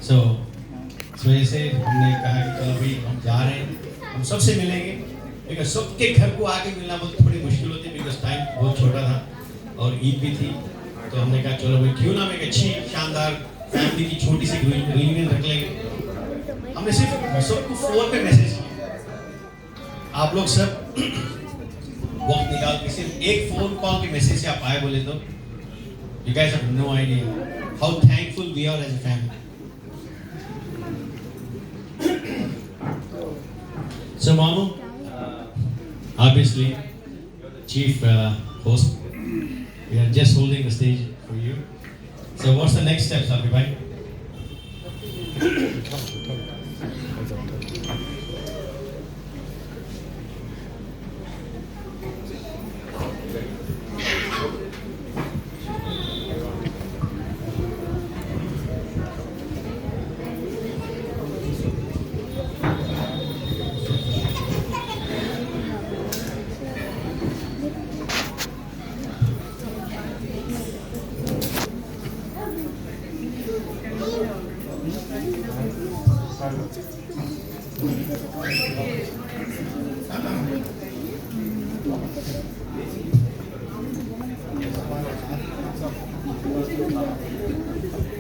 सो इस वजह से हमने कहा कि चलो भाई हम जा रहे हैं, हम सबसे मिलेंगे, लेकिन सबके घर को आके मिलना बहुत थोड़ी मुश्किल होती है, बिकॉज टाइम बहुत छोटा था और ईद भी थी। तो हमने कहा चलो भाई क्यों ना हम एक अच्छी शानदार फैमिली की छोटी सी रियूनियन रख लेंगे। हमने सिर्फ सबको फोन पे मैसेज किया, आप लोग सब वक्त निकाल के सिर्फ एक फोन कॉल के मैसेज से आप आए बोले तो you guys have no idea how thankful we are as a family. So Mamu, obviously chief host, we are just holding the stage for you. So what's the next steps, Abhi bhai?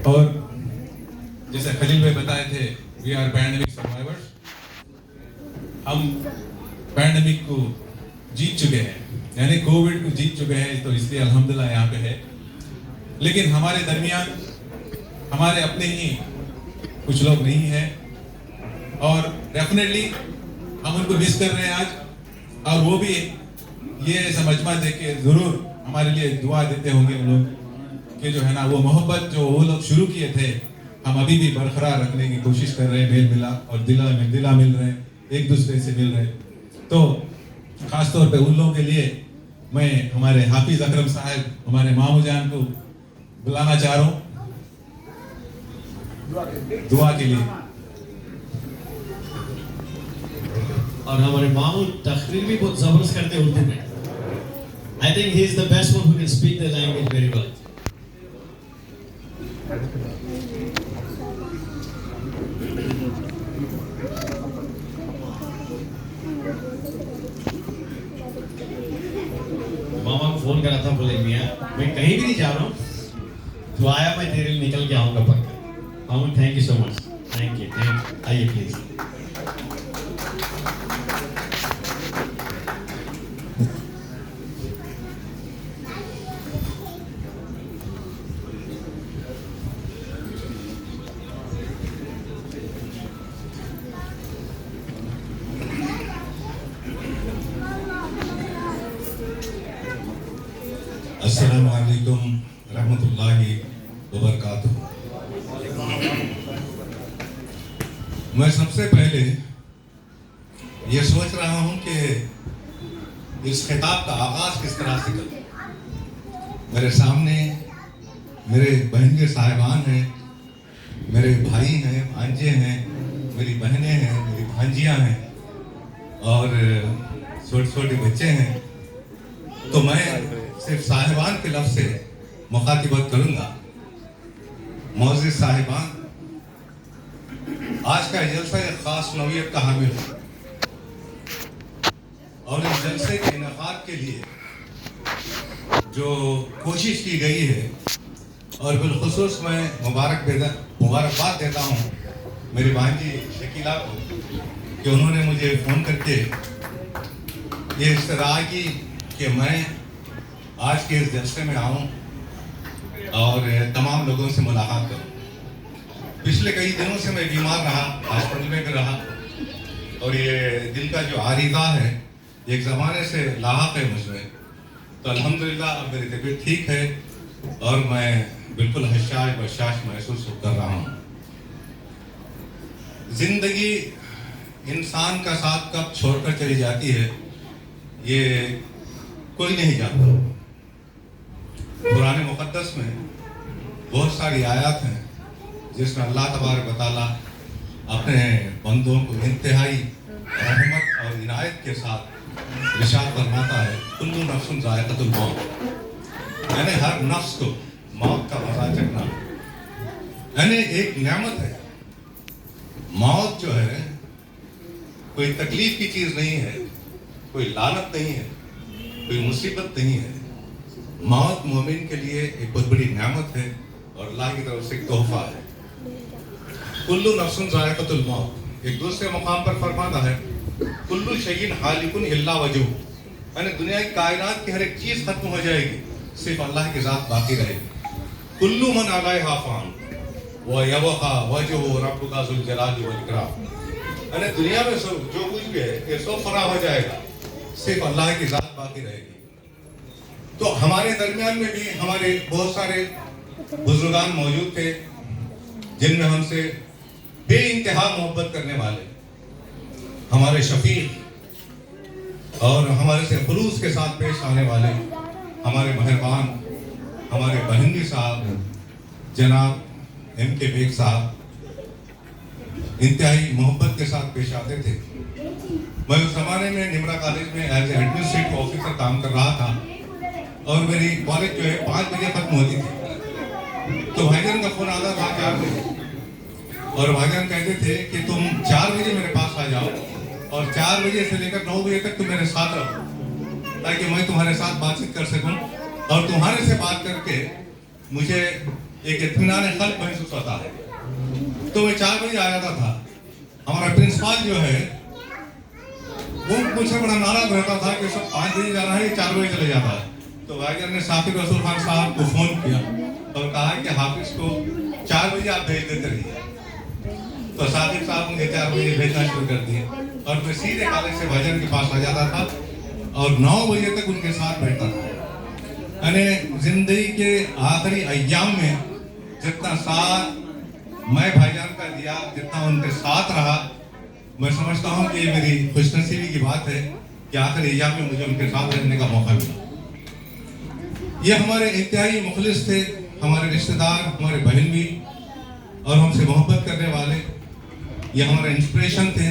اور جیسے خلیل بھائی بتائے تھے we are pandemic survivors, ہم pandemic کو جیت چکے ہیں، یعنی کووڈ کو جیت چکے ہیں، تو اس لیے الحمدللہ یہاں پہ ہے. لیکن ہمارے درمیان ہمارے اپنے ہی کچھ لوگ نہیں ہیں، اور ڈیفینیٹلی ہم ان کو مس کر رہے ہیں آج، اور وہ بھی یہ ایسا مجمع دیکھ کے ضرور ہمارے لیے دعا دیتے ہوں گے ان لوگ کہ جو ہے نا وہ محبت جو وہ لوگ شروع کیے تھے ہم ابھی بھی برقرار رکھنے کی کوشش کر رہے ہیں، میل ملا اور دلا مل رہے ہیں، ایک دوسرے سے مل رہے ہیں. تو خاص طور پہ ان لوگوں کے لیے میں ہمارے حافظ اکرم صاحب ہمارے مامو جان کو بلانا چاہ رہا ہوں دعا کے لیے. اور ہمارے مامو تقریر بھی بہت زبردست کرتے اردو میں. I think he is the best one who can speak the language very well. ماما کو فون کرا تھا، بولے میاں میں کہیں بھی نہیں جا رہا ہوں، تو آیا میں تیرے لیے نکل کے آؤں گا پکا. مامو thank you so much, thank you. آئیے پلیز. السلام علیکم رحمۃ اللہ وبرکاتہ. میں سب سے پہلے یہ سوچ رہا ہوں کہ اس خطاب کا آغاز کس طرح سے کروں. میرے سامنے میرے بہنجے صاحبان ہیں، میرے بھائی ہیں، بھانجے ہیں، میری بہنیں ہیں، میری بھانجیاں ہیں، اور چھوٹے چھوٹے بچے ہیں. تو میں صرف صاحبان کے لفظ سے مخاطبت کروں گا. معزز صاحبان، آج کا جلسہ ایک خاص نوعیت کا حامل ہے، اور اس جلسے کے انعقاد کے لیے جو کوشش کی گئی ہے، اور بالخصوص میں مبارکباد دیتا ہوں میری بھانجی شکیلہ کو کہ انہوں نے مجھے فون کر کے یہ استدعا کی کہ میں آج کے اس جلسے میں آؤں اور تمام لوگوں سے ملاقات کروں. پچھلے کئی دنوں سے میں بیمار رہا، ہاسپٹل میں بھی رہا، اور یہ دل کا جو عارضہ ہے ایک زمانے سے لاحق ہے مجھ میں. تو الحمدللہ اب میری طبیعت ٹھیک ہے اور میں بالکل حشاش بشاش محسوس کر رہا ہوں. زندگی انسان کا ساتھ کب چھوڑ کر چلی جاتی ہے یہ کوئی نہیں جانتا. قرآن مقدس میں بہت ساری آیات ہیں جس میں اللہ تبارک و تعالیٰ اپنے بندوں کو انتہائی رحمت اور عنایت کے ساتھ ارشاد فرماتا ہے کل نفس ذائقۃ الموت، یعنی ہر نفس کو موت کا مزہ چکھنا، یعنی ایک نعمت ہے मौत जो है कोई तकलीफ की चीज नहीं है, कोई लानत नहीं है, कोई मुसीबत नहीं है। मौत मोमिन के लिए एक बहुत बड़ी नेमत है और अल्लाह की तरफ से एक तोहफा है। कुल्लु नफ्सुन ज़ायक़तुल मौत, एक दूसरे मुकाम पर फरमाता है कुल्लु शैइन हालिकुन इल्ला वजहू, यानी दुनिया की कायनात की हर एक चीज खत्म हो जाएगी, सिर्फ अल्लाह की जात बाकी रहेगी। कुल्लु मन अलैहा फान व यबका वजहु रब्बुका ज़ुल जलाली वल इकराम, यानी दुनिया में सब जो कुछ भी है ये सब फना हो जाएगा, सिर्फ अल्लाह की जात बाकी रहेगी। तो हमारे दरमियान में भी हमारे बहुत सारे बुजुर्गान मौजूद थे जिनमें हमसे बेइंतहा मोहब्बत करने वाले, हमारे शफीक और हमारे से खुलूस के साथ पेश आने वाले हमारे मेहरबान, हमारे बहिंदी साहब जनाब M.K. बेग साहब इंतहाई मोहब्बत के साथ पेश आते थे। मैं उस जमाने में निमरा कॉलेज में एज एडमिनिस्ट्रेटिव ऑफिसर काम कर रहा था और मेरी कॉलेज जो है 5 बजे खत्म होती थी। तो भाईजान का फोन आता था 4 बजे और भाईजान कहते थे कि तुम 4 बजे मेरे पास आ जाओ और 4 बजे से लेकर 9 बजे तक तुम मेरे साथ रहो ताकि मैं तुम्हारे साथ बातचीत कर सकूं और तुम्हारे से बात करके मुझे एक इत्मीनान क़ल्ब महसूस होता है। तो मैं 4 बजे आ जाता था। हमारा प्रिंसिपल जो है वो मुझसे बड़ा नाराज रहता था कि सब 5 बजे जाना है, 4 बजे चले जाता है। तो भाईजान ने साकिब रसूल खान साहब को फोन किया और कहा कि हाफिज को 4 बजे आप भेज देते रहिए। तो साकिब साहब मुझे 4 बजे भेजना शुरू कर दिए और मैं सीधे कॉलेज से भाईजान के पास आ जाता था और 9 बजे तक उनके साथ बैठता था। यानी जिंदगी के आखिरी अय्याम में जितना साथ मैं भाईजान का दिया, जितना उनके साथ रहा, मैं समझता हूँ कि ये मेरी खुशनसीबी की बात है कि आखिरी अय्याम में मुझे उनके साथ रहने का मौका मिला। ये हमारे इंतहाई मुखलिस थे, हमारे रिश्तेदार, हमारे बहन भी और हमसे मोहब्बत करने वाले, ये हमारे इंस्पिरेशन थे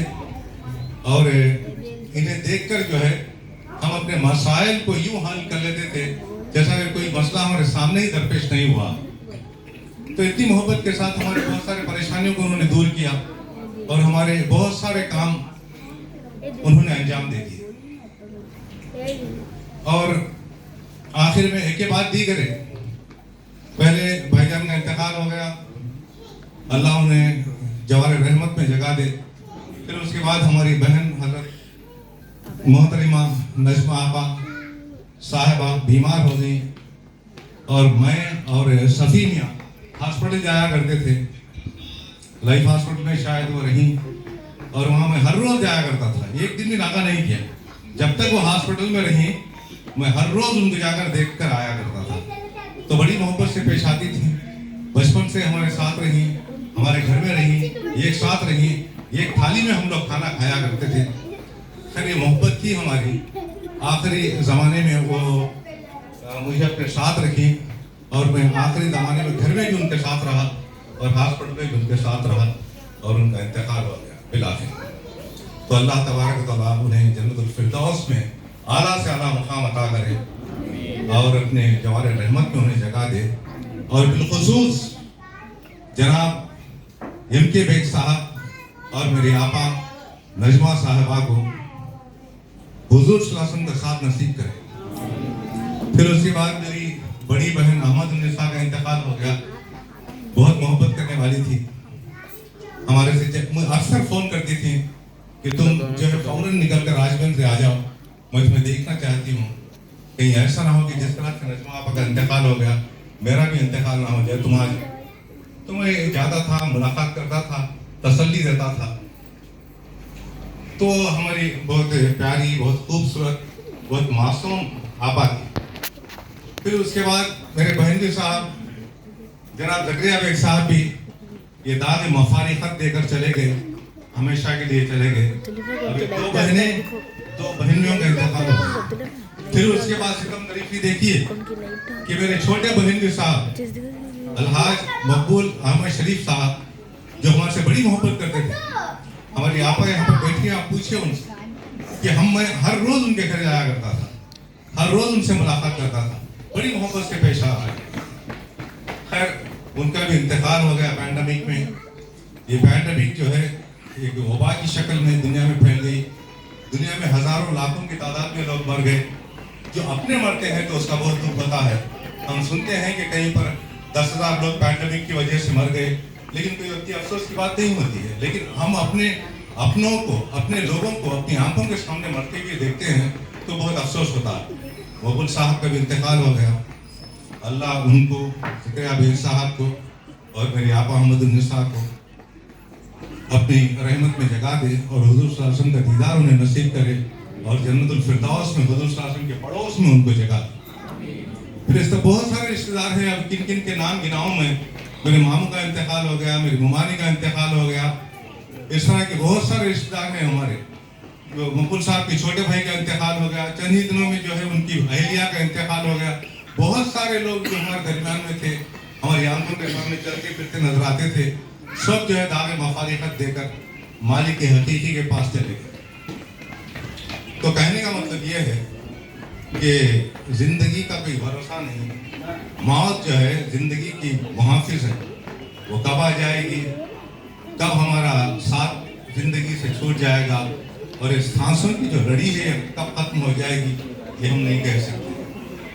और इन्हें देखकर जो है हम अपने मसाइल को यूं हल कर लेते थे जैसा कि कोई मसला हमारे सामने ही दरपेश नहीं हुआ। तो इतनी मोहब्बत के साथ हमारे बहुत सारे परेशानियों को उन्होंने दूर किया और हमारे बहुत सारे काम उन्होंने अंजाम दे दिए और आखिर में एक के बाद दीगरे, पहले भाईजान का इंतकाल हो गया, अल्लाह उन्हें जवार रहमत में जगा दे। फिर उसके बाद हमारी बहन हजरत मोहतरिमा नजमा आपा साहिबा बीमार हो गई और मैं और सफ़ी मियाँ हॉस्पिटल जाया करते थे। लाइफ हॉस्पिटल में शायद वो रही और वहाँ मैं हर रोज़ जाया करता था, एक दिन भी नागा नहीं किया। जब तक वो हॉस्पिटल में रही मैं हर रोज़ उनको जाकर देख कर आया करता था। तो बड़ी मोहब्बत से पेश आती थी, बचपन से हमारे साथ रही, हमारे घर में रही, एक साथ रही, एक थाली में हम लोग खाना खाया करते थे। खैर ये मोहब्बत थी हमारी। आखिरी ज़माने में वो मुझे अपने साथ रखी और मैं आखिरी ज़माने में घर में भी उनके साथ रहा और हॉस्पिटल में भी उनके साथ रहा और उनका इंतकाल हो गया बिलाखिर। तो अल्लाह तबारक व तआला उन्हें जन्नतुल फिरदौस में आला से आला मुकाम अता करे और अपने जवार रहमत में उन्हें जगह दे और बिलखुसूस जनाब M.K. बेग साहब और मेरी आपा नजमा साहिबा को हुजूर सल्लल्लाहु अलैहि वसल्लम का साथ नसीब करे। फिर उसके बाद मेरी बड़ी बहन अहमद उन्निसा का इंतकाल हो गया। बहुत मोहब्बत करने वाली थी हमारे से, अक्सर फोन करती थी कि तुम जो है फौरन निकल कर राजगंज से आ जाओ, मैं तुम्हें देखना चाहती हूँ। कहीं ऐसा ना हो कि जिस तरह से नजमा आपा का इंतकाल हो गया मेरा भी इंतकाल ना हो जाए, तुम आ जाओ। तो मैं जाता था, मुलाकात करता था, तसल्ली देता था। तो हमारी बहुत प्यारी, बहुत खूबसूरत, बहुत मासूम आपा थी। फिर उसके बाद मेरे बहन साहब जनाब ज़करिया बेग साहब भी ये दाद मफारी खत देकर चले गए, हमेशा के लिए चले गए। अभी 2 बहनियों का इंतकाल हुआ। फिर उसके बाद सितम तरीफी देखिए कि मेरे छोटे बहन साहब अलहाज मकबूल अहमद शरीफ साहब जो हमारे से बड़ी मोहब्बत करते थे, हमारी आपा यहाँ पर बैठी, आप पूछिए उनसे कि मैं हर रोज उनके घर जाया करता था, हर रोज उनसे मुलाकात करता था, बड़ी मोहब्बत से पेश आ रहा है। खैर उनका भी इंतकाल हो गया पैंडेमिक में। ये पैंडेमिक जो है एक वबा की शक्ल में दुनिया में फैल गई। दुनिया में हजारों लाखों की तादाद में लोग मर गए। जो अपने मरते हैं तो उसका बहुत दुख होता है। हम सुनते हैं कि कहीं पर 10,000 लोग पैंडेमिक की वजह से मर गए, लेकिन कोई उतनी अफसोस की बात नहीं होती है। लेकिन हम अपनों को, अपने लोगों को अपनी आंखों के सामने मरते हुए देखते हैं तो बहुत अफसोस होता है। वबुल साहब का भी इंतकाल हो गया। अल्लाह उनको, ज़करिया बेग साहब को और मेरे आपा अहमद निसा को अपनी रहमत में जगा दे और हुजूर सल्लल्लाहु अलैहि वसल्लम का दीदार उन्हें नसीब करे और जन्नतुल फिरदौस में हुजूर सल्लल्लाहु अलैहि वसल्लम के पड़ोस में उनको जगा दे। फिर इस तरह बहुत सारे रिश्तेदार हैं। अब किन किन के नाम गिनाऊं मैं? मेरे मामू का इंतकाल हो गया, मेरी मुमानी का इंतकाल हो गया। इस तरह के बहुत सारे रिश्तेदार हैं हमारे। मुकुल साहब के छोटे भाई का इंतकाल हो गया। चंद ही दिनों में जो है उनकी अहलिया का इंतकाल हो गया। बहुत सारे लोग जो हमारे दरमियान में थे, हमारी आंखों के सामने चलते फिरते नजर आते थे, सब जो है दावे मफारिकत देकर मालिक के हकीकी के पास चले गए। तो कहने का मतलब ये है कि जिंदगी का कोई भरोसा नहीं। मौत जो है जिंदगी की मुहाफिज है। वो कब आ जाएगी, कब हमारा साथ जिंदगी से छूट जाएगा और इस सांसों की जो लड़ी है कब खत्म हो जाएगी, ये हम नहीं कह सकते।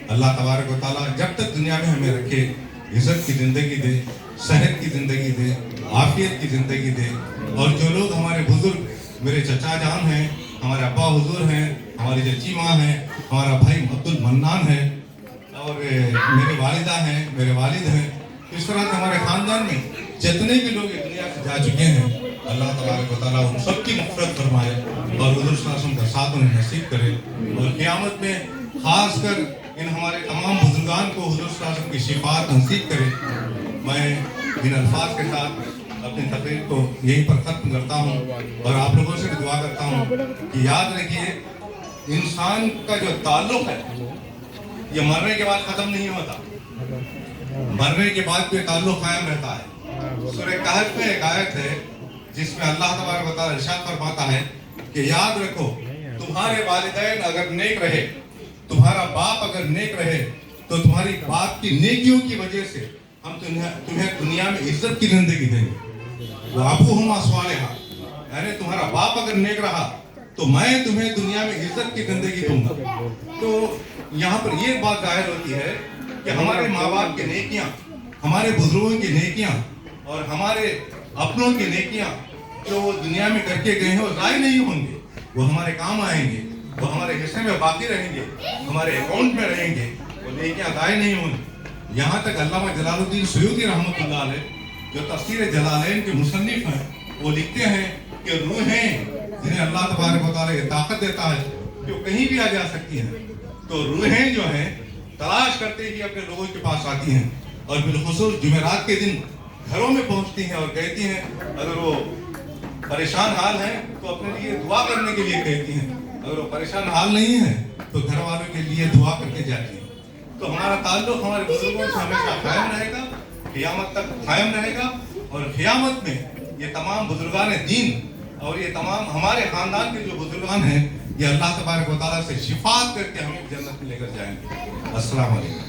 अल्लाह तबारक व तआला जब तक दुनिया में हमें रखे, इज्जत की ज़िंदगी दे, सेहत की ज़िंदगी दे, आफियत की ज़िंदगी दे। और जो लोग हमारे बुजुर्ग, मेरे चचा जान हैं, हमारे अब्बा हुजूर हैं, हमारी चची माँ हैं, हमारा भाई अब्दुल मन्नान है और मेरे वालिदा हैं, मेरे वालिद हैं, इस तरह से हमारे ख़ानदान में जितने भी लोग दुनिया से जा चुके हैं, अल्लाह तबारक व तआला उन सबकी मग़फ़िरत फरमाए और हुज़ूर सल्लल्लाहु अलैहि वसल्लम का साथ उन्हें नसीब करे। और क़यामत में ख़ासकर इन हमारे तमाम बुजुर्गान को हुज़ूर सल्लल्लाहु अलैहि वसल्लम की शिफ़ाअत नसीब करे। मैं इन अल्फाज के साथ अपनी तकरीर को यहीं पर ख़त्म करता हूँ और आप लोगों से भी दुआ करता हूँ कि याद रखिए, इंसान का जो ताल्लुक़ है ये मरने के बाद ख़त्म नहीं होता। मरने के बाद भी ताल्लुक़ कायम रहता है। सूरह कहफ में एक आयत है जिसमें अल्लाह तबारक व तआला इरशाद फरमाता है कि याद रखो, तुम्हारे वालिदैन अगर नेक रहे, तुम्हारा बाप अगर नेक रहे, तो तुम्हारी बाप की नेकियों की वजह से हम तुम्हें दुनिया में इज्जत की जिंदगी देंगे। वो अबूहुमा सालिहा, यानी तुम्हारा बाप अगर नेक रहा तो मैं तुम्हें दुनिया में इज्जत की जिंदगी दूंगा। तो यहाँ पर ये बात जाहिर होती है कि हमारे माँ बाप की नेकियाँ, हमारे बुजुर्गों की नेकियाँ और हमारे अपनों की नेकियाँ जो वो दुनिया में करके गए हैं वो ज़ाय नहीं होंगे। वो हमारे काम आएंगे, वो हमारे हिस्से में बाकी रहेंगे, हमारे अकाउंट में रहेंगे, वो नेकियां ज़ाय नहीं होंगी। यहाँ तक अल्लामा जलालुद्दीन सुयूती रहमतुल्लाह अलैह जो तफसीर जलालैन के मुसन्निफ हैं, वो लिखते हैं कि रूहें जिन्हें अल्लाह तबारक व तआला ये ताकत देता है कि वो कहीं भी आ जा सकती हैं, तो रूहें जो हैं तलाश करते ही अपने लोगों के पास आती हैं और बिलखुसूस जुमेरात के दिन घरों में पहुँचती हैं और कहती हैं, अगर वो परेशान हाल हैं तो अपने लिए दुआ करने के लिए कहती हैं, अगर वो परेशान हाल नहीं है तो घर वालों के लिए दुआ करके जाती हैं। तो हमारा ताल्लुक हमारे बुजुर्गों से हमेशा कायम रहेगा, क़यामत तक कायम रहेगा। और क़यामत में ये तमाम बुजुर्गान दीन और ये तमाम हमारे ख़ानदान के जो बुजुर्गान हैं, ये अल्लाह तबारक व तआला से शिफ़ाअत करके हमें जन्नत में लेकर जाएंगे। अस्सलाम वालेकुम।